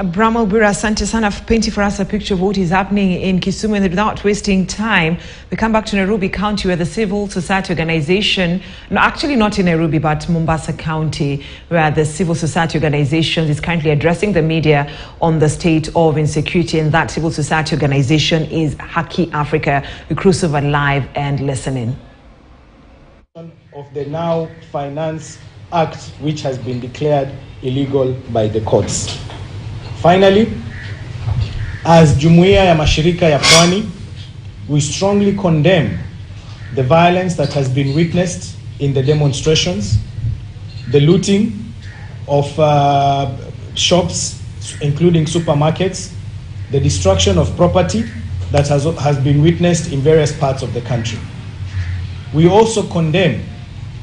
Brahma Bura, asante sana for painting for us a picture of what is happening in Kisumu. And without wasting time, we come back to Nairobi County, where the civil society organization, no, actually not in Nairobi, but Mombasa County, where the civil society organization is currently addressing the media on the state of insecurity. And that civil society organization is Haki Africa. We cruise over live and listen in. Of the Now Finance Act, which has been declared illegal by the courts. Finally, as Jumuiya ya Mashirika ya Pwani, we strongly condemn the violence that has been witnessed in the demonstrations, the looting of shops, including supermarkets, the destruction of property that has been witnessed in various parts of the country. We also condemn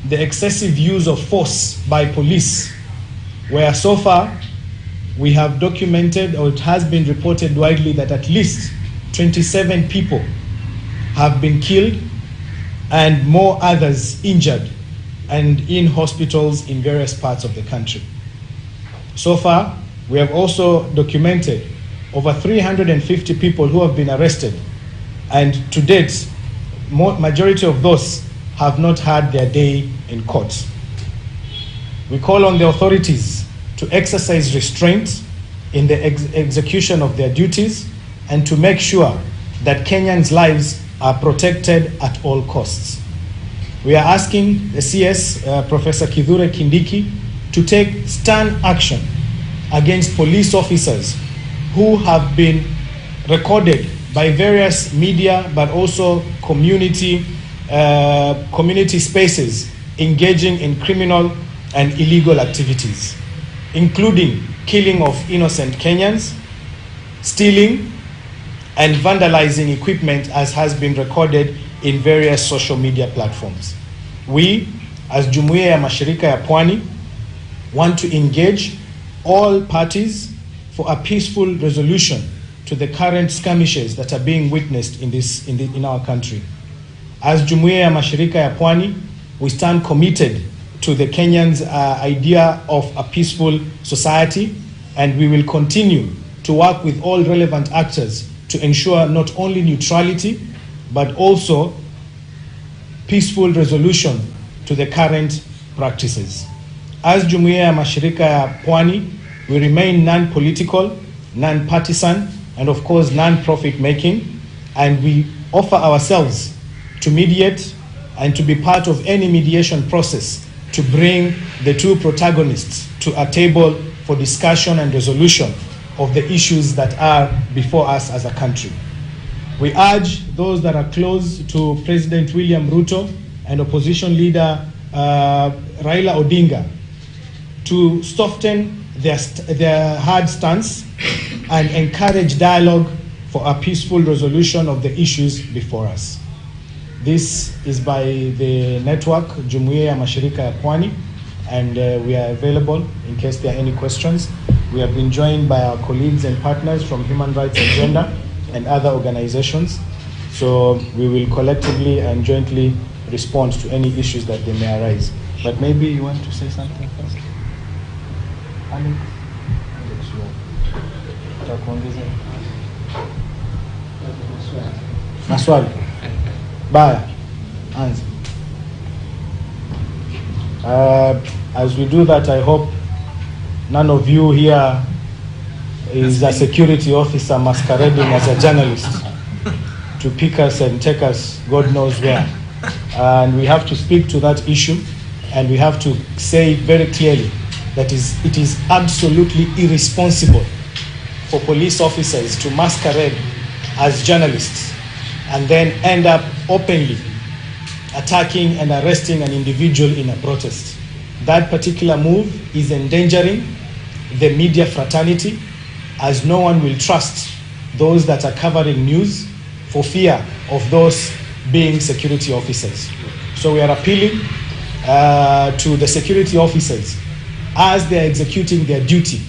the excessive use of force by police, where so far we have documented, or it has been reported widely, that at least 27 people have been killed and more others injured and in hospitals in various parts of the country. So far, we have also documented over 350 people who have been arrested, and to date, majority of those have not had their day in court. We call on the authorities to exercise restraint in the execution of their duties and to make sure that Kenyans' lives are protected at all costs. We are asking the CS, Professor Kithure Kindiki, to take stern action against police officers who have been recorded by various media, but also community spaces engaging in criminal and illegal activities, including killing of innocent Kenyans, stealing, and vandalizing equipment, as has been recorded in various social media platforms. We, as Jumuiya ya Mashirika ya Pwani, want to engage all parties for a peaceful resolution to the current skirmishes that are being witnessed in our country. As Jumuiya ya Mashirika ya Pwani, we stand committed to the Kenyans' idea of a peaceful society, and we will continue to work with all relevant actors to ensure not only neutrality, but also peaceful resolution to the current practices. As Jumuiya ya Mashirika ya Pwani, we remain non-political, non-partisan, and of course non-profit making, and we offer ourselves to mediate and to be part of any mediation process to bring the two protagonists to a table for discussion and resolution of the issues that are before us as a country. We urge those that are close to President William Ruto and opposition leader Raila Odinga to soften their hard stance and encourage dialogue for a peaceful resolution of the issues before us. This is by the network Jumuiya ya Mashirika ya Pwani, and we are available in case there are any questions. We have been joined by our colleagues and partners from Human Rights Agenda and other organizations. So we will collectively and jointly respond to any issues that they may arise. But maybe you want to say something first? Alex? Maswali? Baya, answer. As we do that, I hope none of you here is a security officer masquerading as a journalist to pick us and take us God knows where. And we have to speak to that issue, and we have to say very clearly that it is absolutely irresponsible for police officers to masquerade as journalists and then end up openly attacking and arresting an individual in a protest. That particular move is endangering the media fraternity, as no one will trust those that are covering news for fear of those being security officers. So we are appealing to the security officers as they are executing their duty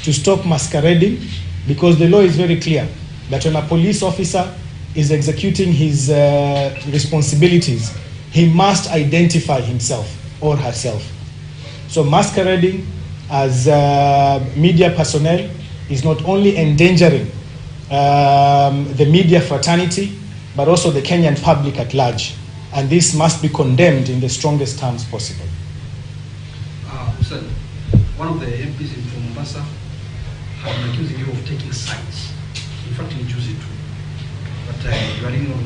to stop masquerading, because the law is very clear that when a police officer is executing his responsibilities, he must identify himself or herself. So masquerading as media personnel is not only endangering the media fraternity, but also the Kenyan public at large. And this must be condemned in the strongest terms possible. Hussein, one of the MPs from Mombasa has been accusing you of taking sides. In fact, in Juicy too. But you are leaning on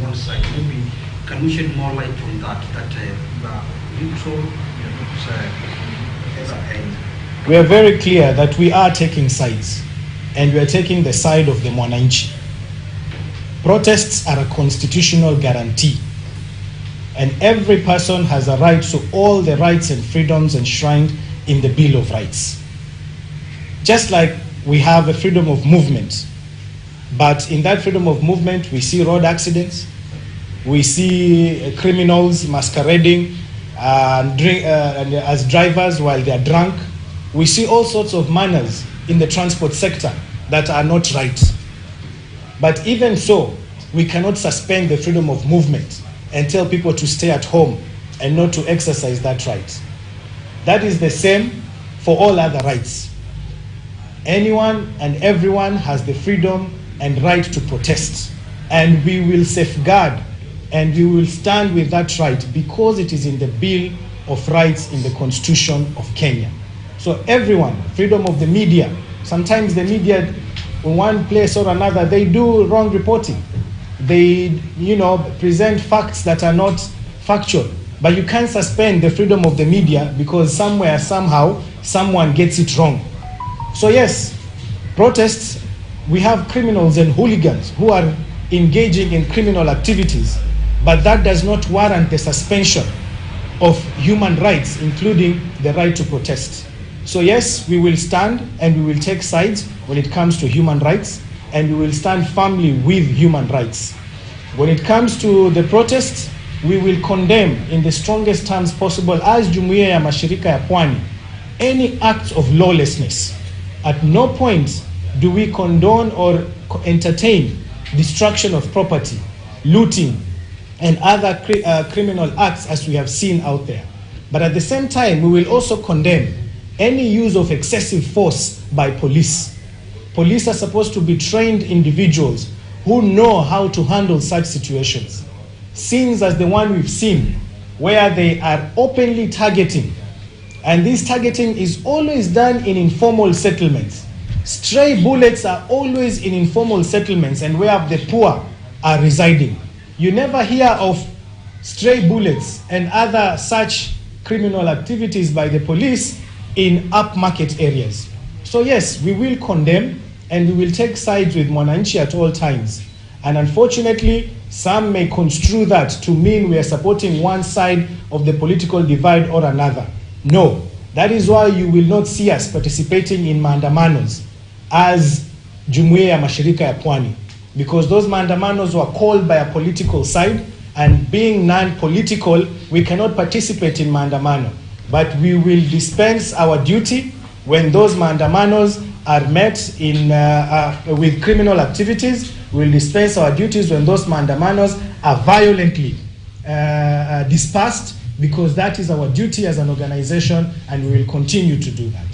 one side. Maybe can we shed more light on that? That you are neutral, you are not either end. We are very clear that we are taking sides, and we are taking the side of the Mwananchi. Protests are a constitutional guarantee, and every person has a right to all the rights and freedoms enshrined in the Bill of Rights. Just like we have a freedom of movement, but in that freedom of movement, we see road accidents, we see criminals masquerading as drivers while they are drunk. We see all sorts of manners in the transport sector that are not right. But even so, we cannot suspend the freedom of movement and tell people to stay at home and not to exercise that right. That is the same for all other rights. Anyone and everyone has the freedom and right to protest, and we will safeguard and we will stand with that right because it is in the Bill of Rights in the Constitution of Kenya. So everyone, freedom of the media. Sometimes the media, in one place or another, they do wrong reporting. They, present facts that are not factual. But you can't suspend the freedom of the media because somewhere, somehow, someone gets it wrong. So yes, protests, we have criminals and hooligans who are engaging in criminal activities, but that does not warrant the suspension of human rights, including the right to protest. So yes, we will stand and we will take sides when it comes to human rights, and we will stand firmly with human rights. When it comes to the protests, we will condemn in the strongest terms possible as Jumuiya ya Mashirika ya Pwani any acts of lawlessness. At no point do we condone or entertain destruction of property, looting, and other criminal acts as we have seen out there. But at the same time, we will also condemn any use of excessive force by police. Police are supposed to be trained individuals who know how to handle such situations. Scenes as the one we've seen, where they are openly targeting, and this targeting is always done in informal settlements. Stray bullets are always in informal settlements and where the poor are residing. You never hear of stray bullets and other such criminal activities by the police in upmarket areas. So yes, we will condemn and we will take sides with Mwananchi at all times. And unfortunately, some may construe that to mean we are supporting one side of the political divide or another. No, that is why you will not see us participating in maandamanos as Jumuiya ya Mashirika ya Pwani, because those maandamanos were called by a political side, and being non-political, we cannot participate in maandamano. But we will dispense our duty when those maandamanos are met with criminal activities. We will dispense our duties when those maandamanos are violently dispersed, because that is our duty as an organization, and we will continue to do that.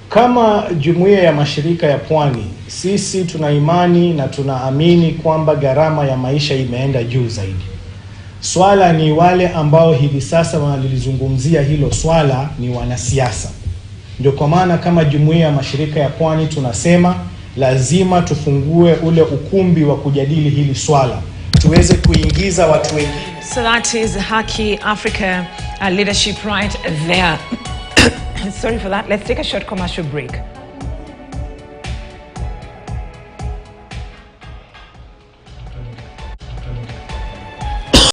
Kama Jumuiya ya Mashirika ya Pwani, sisi tuna imani na tunaamini kwamba gharama ya maisha imeenda juu zaidi. Swala ni wale ambao hivi sasa wanalizungumzia hilo swala ni wanasiasa. Ndio kwa maana kama Jumuiya ya Mashirika ya Pwani tunasema lazima tufungue ule ukumbi wa kujadili hili swala, tuweze kuingiza watu wengine. So that is Haki Africa leadership right there. Sorry for that. Let's take a short commercial break.